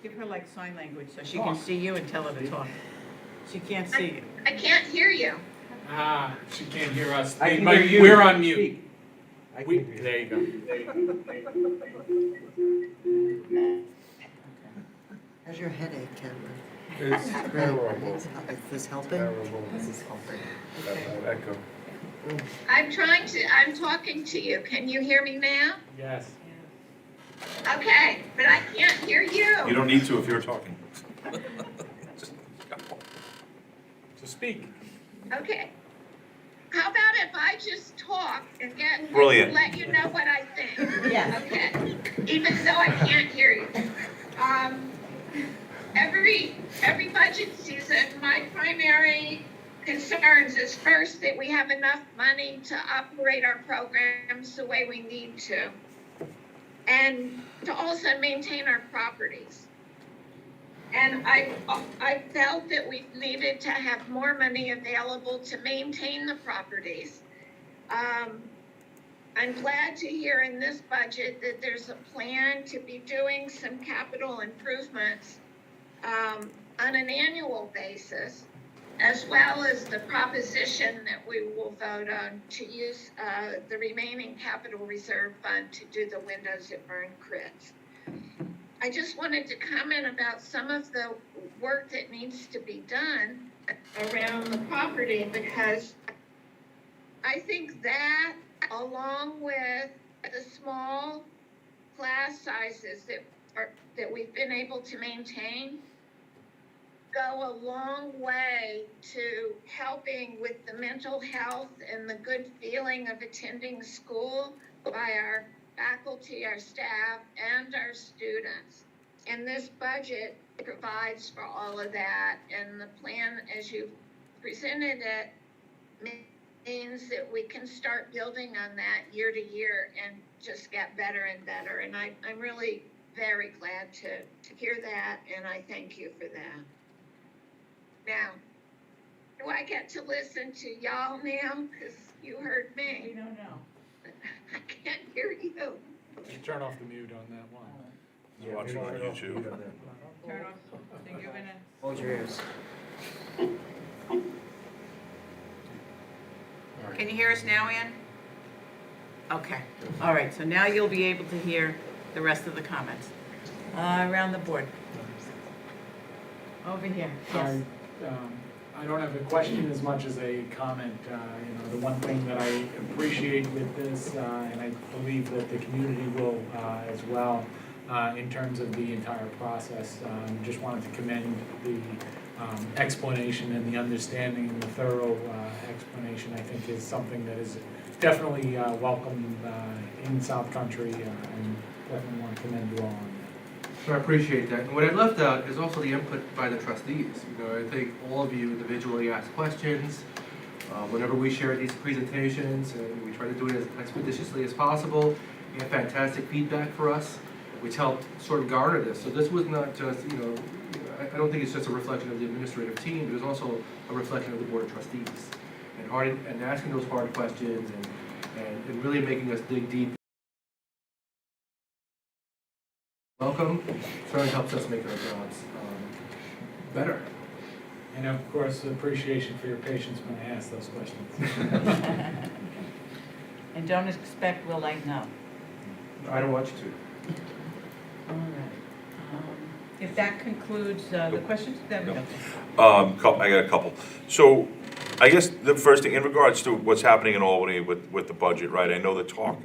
Give her like sign language so she can Talk. see you and tell her to talk. She can't see you. I can't hear you. Ah, she can't hear us. I can Mike, hear you. We're on mute. Speak. I We, can hear you. there you go. How's your headache, Cameron? It's terrible. Is this helping? Terrible. This is helping. Echo. I'm talking to you. Can you hear me now? Yes. Okay, but I can't hear You you. don't need to if you're talking. So speak. Okay. How about if I just talk and Brilliant. let you know what I think? Yes. Okay, even though I can't hear you. Every budget season, my primary concerns is first that we have enough money to operate our programs the way we need to, and to also maintain our properties. And I felt that we needed to have more money available to maintain the properties. I'm glad to hear in this budget that there's a plan to be doing some capital improvements on an annual basis, as well as the proposition that we will vote on to use the remaining capital reserve fund to do the windows that burn crits. I just wanted to comment about some of the work that needs to be done around the property, because I think that, along with the small class sizes that we've been able to maintain, go a long way to helping with the mental health and the good feeling of attending school by our faculty, our staff, and our students. And this budget provides for all of that, and the plan, as you presented it, means that we can start building on that year to year and just get better and better. And I'm really very glad to hear that, and I thank you for that. Now, do I get to listen to y'all now? Because you heard We me. don't know. I can't hear you. Just turn off the mute on that one. You're watching on YouTube. Turn off, so you're gonna, Hold your ears. can you hear us now, Ann? Okay, all right, so now you'll be able to hear the rest of the comments. Around the board. Over here, yes. I don't have a question as much as a comment. The one thing that I appreciate with this, and I believe that the community will as well, in terms of the entire process, just wanted to commend the explanation and the understanding and the thorough explanation, I think, is something that is definitely welcome in South Country, and definitely want to commend you all on that. So I appreciate that. And what I left out is also the input by the trustees. You know, I think all of you individually ask questions. Whenever we share these presentations, and we try to do it as expeditiously as possible, you have fantastic feedback for us, which helped sort of garner this. So this was not just, I don't think it's just a reflection of the administrative team, it was also a reflection of the Board of Trustees. And asking those hard questions and really making us dig deep. Welcome, certainly helps us make our jobs better. And of course, appreciation for your patience when I ask those questions. And don't expect we'll lighten up. I don't want you to. All right. If that concludes the questions, then we go. I got a couple. So I guess the first thing, in regards to what's happening in Albany with the budget, right? I know the talk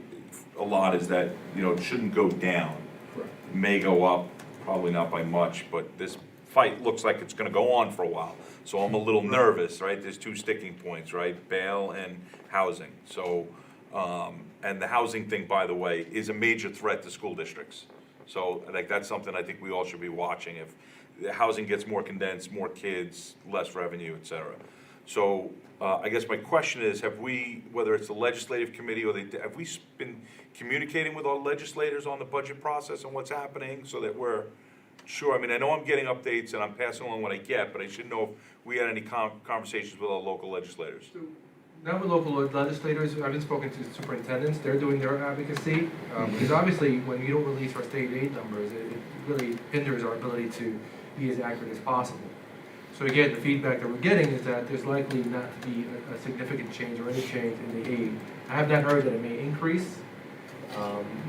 a lot is that, it shouldn't go down. Correct. It may go up, probably not by much, but this fight looks like it's gonna go on for a while. So I'm a little nervous, right? There's two sticking points, right? Bail and housing. So, and the housing thing, by the way, is a major threat to school districts. So, like, that's something I think we all should be watching. If the housing gets more condensed, more kids, less revenue, et cetera. So, I guess my question is, have we, whether it's the legislative committee or have we been communicating with our legislators on the budget process and what's happening so that we're sure? I mean, I know I'm getting updates and I'm passing along what I get, but I should know if we had any conversations with our local legislators. So, not with local legislators, I haven't spoken to superintendents, they're doing their advocacy. Because obviously, when you don't release our state aid numbers, it really hinders our ability to be as accurate as possible. So again, the feedback that we're getting is that there's likely not to be a significant change or any change in the aid. I have not heard that it may increase,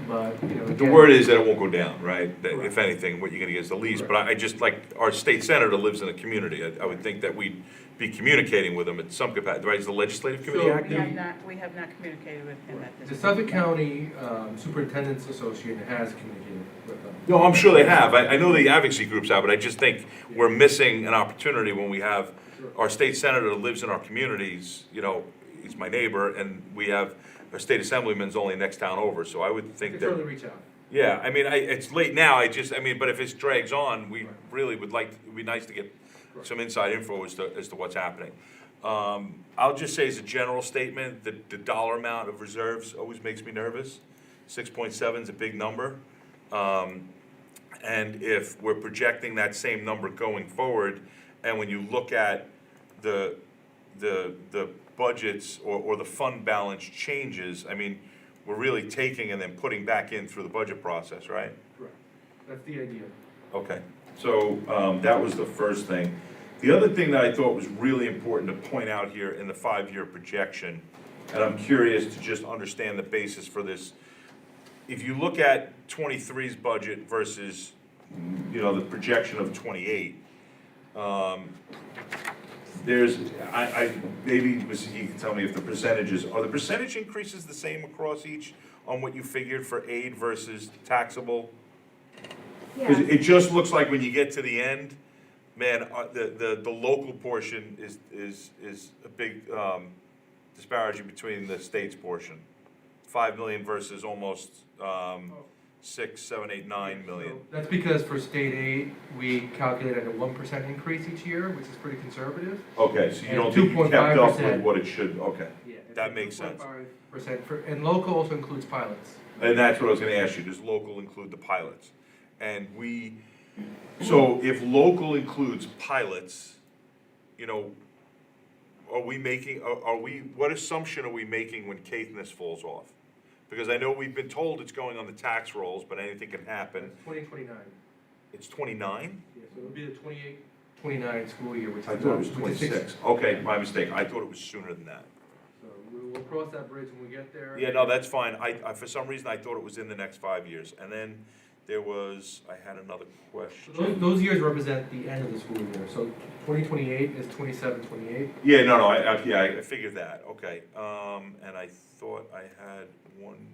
but, The again, word is that it won't go down, right? That Correct. if anything, what you're gonna get is the least. But I just, like, our state senator lives in a community. I would think that we'd be communicating with him at some capacity, right? Is the legislative committee So, active? We have not communicated with him at this the point. Suffolk County Superintendent's Association has communicated with them. No, I'm sure they have. I know the advocacy groups have, but I just think we're missing an opportunity when we have our state senator that lives in our communities, he's my neighbor, and we have our state assemblyman's only next town over, so I would You think can that. certainly reach out. Yeah, I mean, it's late now, but if it drags on, we really would like, it'd be nice to get some inside info as to what's happening. I'll just say as a general statement, that the dollar amount of reserves always makes me nervous. 6.7 is a big number. And if we're projecting that same number going forward, and when you look at the budgets or the fund balance changes, I mean, we're really taking and then putting back in through the budget process, right? Correct. That's the idea. Okay, so that was the first thing. The other thing that I thought was really important to point out here in the 5-year projection, and I'm curious to just understand the basis for this. If you look at 23's budget versus, the projection of 28, maybe you can tell me if are the percentage increases the same across each on what you figured for aid versus taxable? Because it just looks like when you get to the end, man, the local portion is a big disparity between the state's portion. 5 million versus almost 6, 7, 8, 9 million. So that's because for state aid, we calculated a 1% increase each year, which is pretty conservative. Okay, so you And don't think you kept up with 2.5%. what it should, okay. Yeah, That makes sense. 2.5%, and local also includes pilots. And that's what I was gonna ask you, does local include the pilots? And so if local includes pilots, what assumption are we making when Caithness falls off? Because I know we've been told it's going on the tax rolls, but anything can happen. It's 2029. It's 29? Yeah, so it'll be the 28-29 school year, which is. I thought it was which is 26. Okay, my mistake, I thought it was sooner than that. So we'll cross that bridge when we get there. Yeah, no, that's fine. I for some reason, I thought it was in the next 5 years. And then I had another question. So those years represent the end of the school year, so 2028 is 27-28. Yeah, no, I figured that, okay. And I thought I had one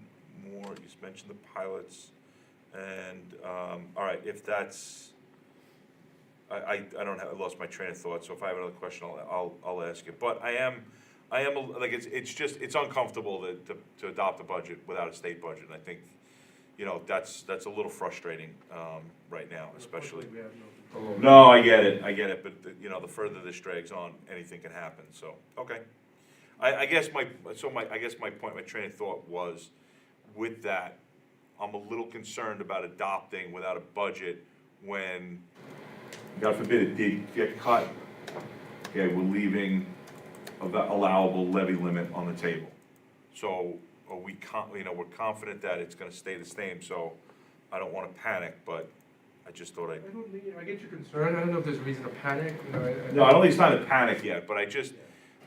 more, you mentioned the pilots, and, all right, I don't have, I lost my train of thought, so if I have another question, I'll ask it. But I am, like, it's uncomfortable to adopt a budget without a state budget. And I think, you know, that's a little frustrating, right now, especially. We have no control over No, I get it, but, you know, the further this drags on, anything can happen, so, okay. I guess my point, my train of thought was, with that, I'm a little concerned about adopting without a budget when, God forbid, it did get cut. Okay, we're leaving allowable levy limit on the table. So, are we we're confident that it's gonna stay the same, so I don't wanna panic, but I just thought I get your concern. I don't know if there's a reason to panic, you know. No, I don't think it's time to panic yet, but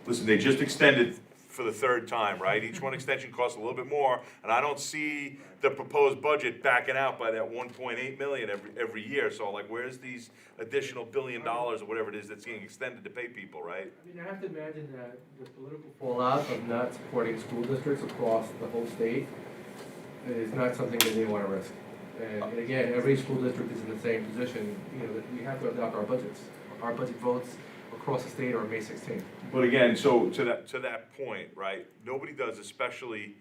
listen, they just extended for the third time, right? Each one extension costs a little bit more, and I don't see the proposed budget backing out by that 1.8 million every year. So like, where's these additional $1 billion or whatever it is that's getting extended to pay people, right? I mean, I have to imagine that the political fallout of not supporting school districts across the whole state is not something that they want to risk. And again, every school district is in the same position, you know, that we have to adopt our budgets. Our budget votes across the state are May 16th. But again, so to that point, right, nobody does, especially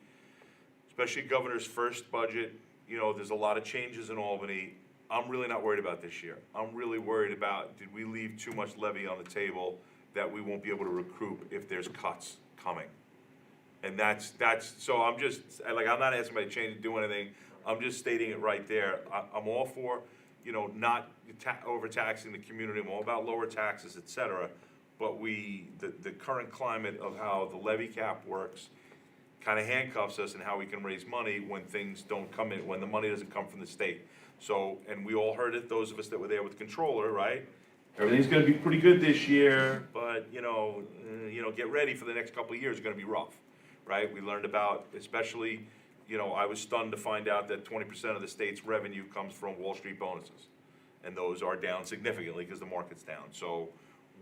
governor's first budget, you know, there's a lot of changes in Albany. I'm really not worried about this year. I'm really worried about, did we leave too much levy on the table that we won't be able to recoup if there's cuts coming? And that's, so I'm just, like, I'm not asking anybody to change, do anything, I'm just stating it right there. I'm all for, you know, not overtaxing the community, I'm all about lower taxes, et cetera. But the current climate of how the levy cap works kind of handcuffs us in how we can raise money when things don't come in, when the money doesn't come from the state. So, and we all heard it, those of us that were there with the controller, right? Everything's gonna be pretty good this year, but, you know, get ready for the next couple of years, it's gonna be rough, right? We learned about, especially, you know, I was stunned to find out that 20% of the state's revenue comes from Wall Street bonuses. And those are down significantly because the market's down. So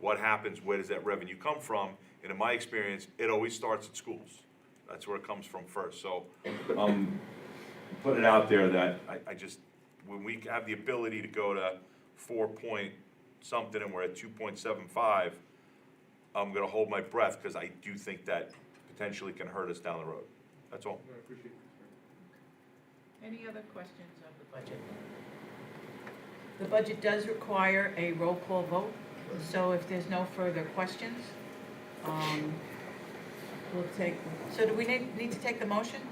what happens, where does that revenue come from? And in my experience, it always starts at schools. That's where it comes from first. So, put it out there that I just, when we have the ability to go to 4 point something and we're at 2.75, I'm gonna hold my breath because I do think that potentially can hurt us down the road. That's all. I appreciate it. Any other questions of the budget? The budget does require a roll call vote, so if there's no further questions, we'll take, so do we need to take the motion?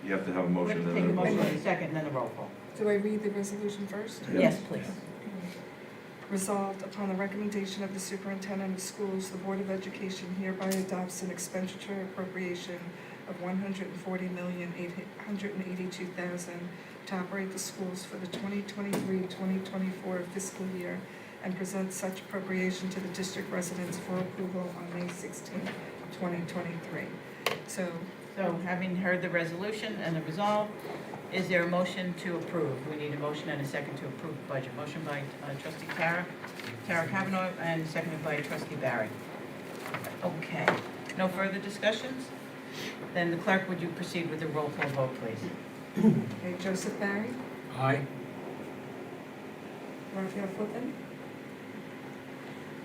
You have to have a We motion. have to take the motion in a second, and then the roll call. Do I read the resolution first? Yes, please. Resolved upon the recommendation of the superintendent of schools, the Board of Education hereby adopts an expenditure appropriation of $140,882,000 to operate the schools for the 2023-2024 fiscal year and presents such appropriation to the district residents for approval on May 16, 2023. So having heard the resolution and the resolve, is there a motion to approve? We need a motion and a second to approve the budget. Motion by trustee Tara Kavanaugh, and seconded by trustee Barry. Okay, no further discussions? Then the clerk, would you proceed with the roll call vote, please? Okay, Joseph Barry, Aye. Raphael Flippin,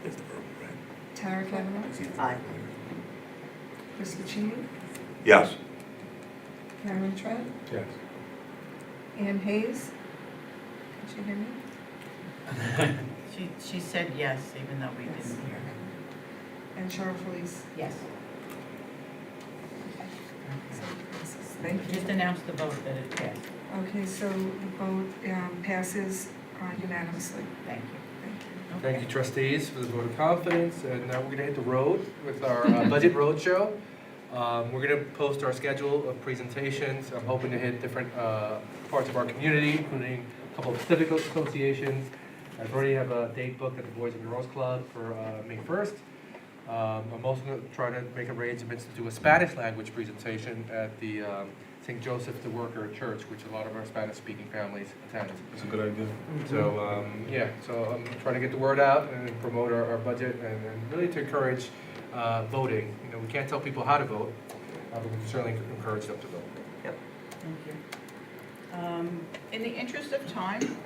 There's the verb, right? Tara Kavanaugh, Aye. Chris Puccini, Yes. Karen Trent, Yes. Ann Hayes. Did you hear me? She said yes, even though we didn't hear her. And Cheryl Felice. Yes. So it passes. Thank you. Just announce the vote that it passed. Okay, so the vote passes unanimously. Thank you. Thank you. Thank you, trustees, for the vote of confidence, and now we're gonna hit the road with our budget roadshow. We're gonna post our schedule of presentations. I'm hoping to hit different parts of our community, including a couple of civic associations. I've already have a date booked at the Boys and Girls Club for May 1st. I'm also gonna try to make arrangements to do a Spanish language presentation at the St. Joseph the Worker Church, which a lot of our Spanish-speaking families attend. That's a good idea. So, so I'm trying to get the word out and promote our budget and really to encourage voting. You know, we can't tell people how to vote, but we can certainly encourage them to vote. Thank you. In the interest of time,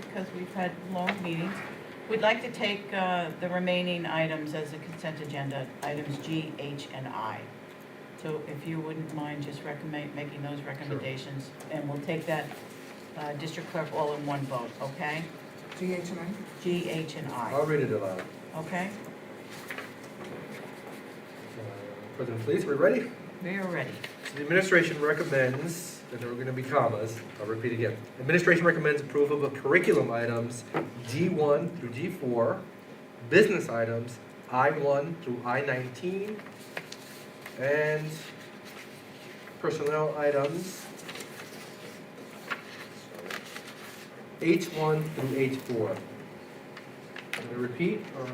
because we've had long meetings, We'd like to take the remaining items as a consent agenda, items G, H, and I. So if you wouldn't mind just making those recommendations, and we'll take that, District Clerk, all in one vote, okay? GH and I. G, H, and I'll I, read it aloud. okay? President, please, we ready? We are ready. So the administration recommends, and there are going to be commas, I'll repeat again. Administration recommends approval of curriculum items G1 through G4, business items I1 through I19, and personnel items H1 through H4. Can I repeat, or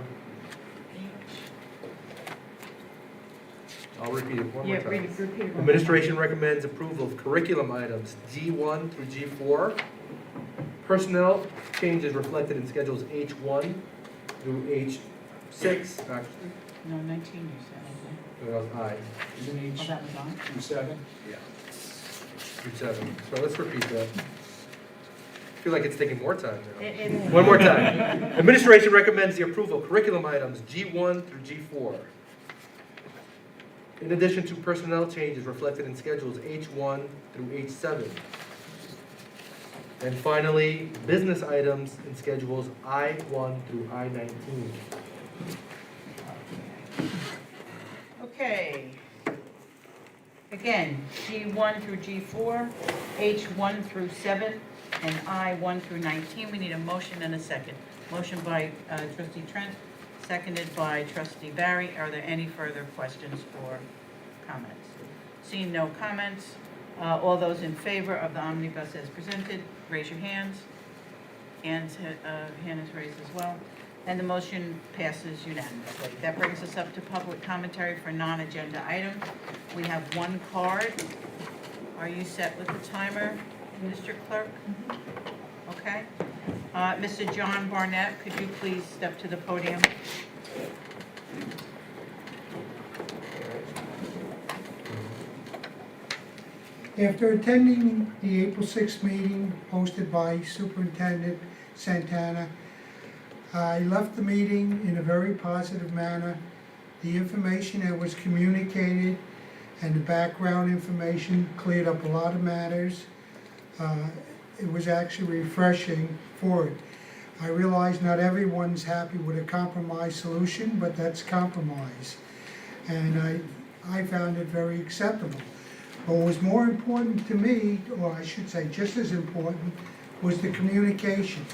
I'll repeat it one more Yeah, time. repeat it. one more Administration recommends approval of curriculum items G1 through G4. Personnel changes reflected in schedules H1 through H6, actually. time. No, 19 you said, I That was I, Isn't think. Oh, each that was on? 2-7? through 7. So let's repeat that. I feel like it's taking more time now. It is. One more time. Administration recommends the approval of curriculum items G1 through G4. In addition to personnel changes reflected in schedules H1 through H7. And finally, business items in schedules I1 through I19. Okay. Again, G1 through G4, H1 through 7, and I1 through 19. We need a motion and a second. Motion by trustee Trent, seconded by trustee Barry. Are there any further questions or comments? Seeing no comments, all those in favor of the omnibus as presented, raise your hands. Ann's hand is raised as well. And the motion passes unanimously. That brings us up to public commentary for non-agenda items. We have one card. Are you set with the timer, Mr. Clerk? Okay. Mr. John Barnett, could you please step to the podium? After attending the April 6th meeting hosted by Superintendent Santana, I left the meeting in a very positive manner. The information that was communicated and the background information cleared up a lot of matters. It was actually refreshing for it. I realize not everyone's happy with a compromise solution, but that's compromise. And I found it very acceptable. But what was more important to me, or I should say just as important, was the communication.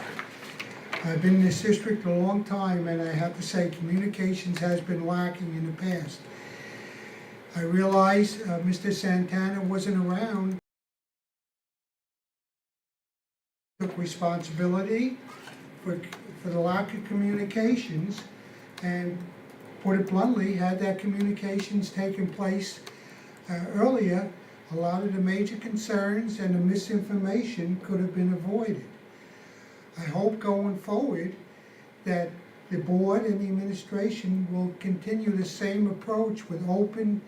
I've been in this district a long time, and I have to say communications has been lacking in the past. I realize Mr. Santana wasn't around. Took responsibility for the lack of communications, and put it bluntly, had that communications taken place earlier, a lot of the major concerns and the misinformation could have been avoided. I hope going forward that the board and the administration will continue the same approach with open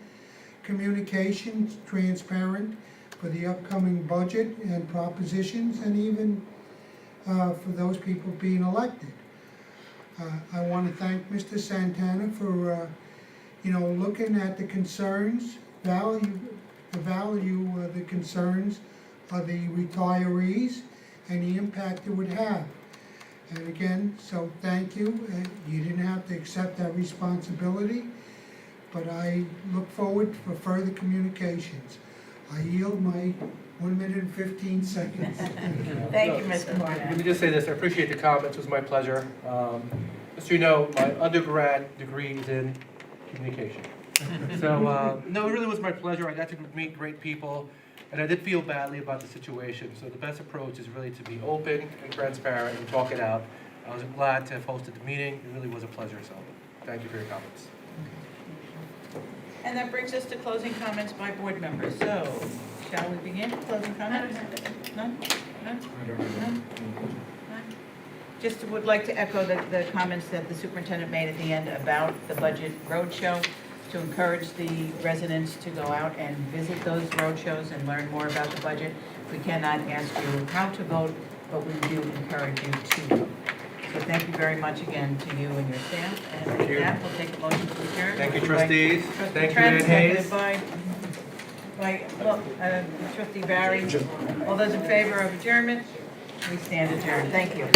communications, transparent for the upcoming budget and propositions, and even for those people being elected. I want to thank Mr. Santana for looking at the concerns, the concerns of the retirees and the impact it would have. And again, so thank you. You didn't have to accept that responsibility, but I look forward for further communications. I yield my 1 minute and 15 seconds. Thank you, Mr. Let me Barnett. just say this, I appreciate the comments, it was my pleasure. Just so you know, my undergrad degree is in communication. So, no, it really was my pleasure. I got to meet great people, and I did feel badly about the situation. So the best approach is really to be open and transparent and talk it out. I was glad to have hosted the meeting. It really was a pleasure, so thank you for your comments. And that brings us to closing comments by board members. So, shall we begin? Closing comments? None? None? None? Just would like to echo the comments that the superintendent made at the end about the budget roadshow, to encourage the residents to go out and visit those roadshows and learn more about the budget. We cannot ask you how to vote, but we do encourage you to vote. So thank you very much again to you and your staff. And Thank with you. that, we'll take a motion to adjourn. Thank you, Motion by trustees. Trustee Thank you, Trent, Ed Hayes. seconded by Trustee Barry. All those in favor of adjournment? We stand adjourned. Thank you.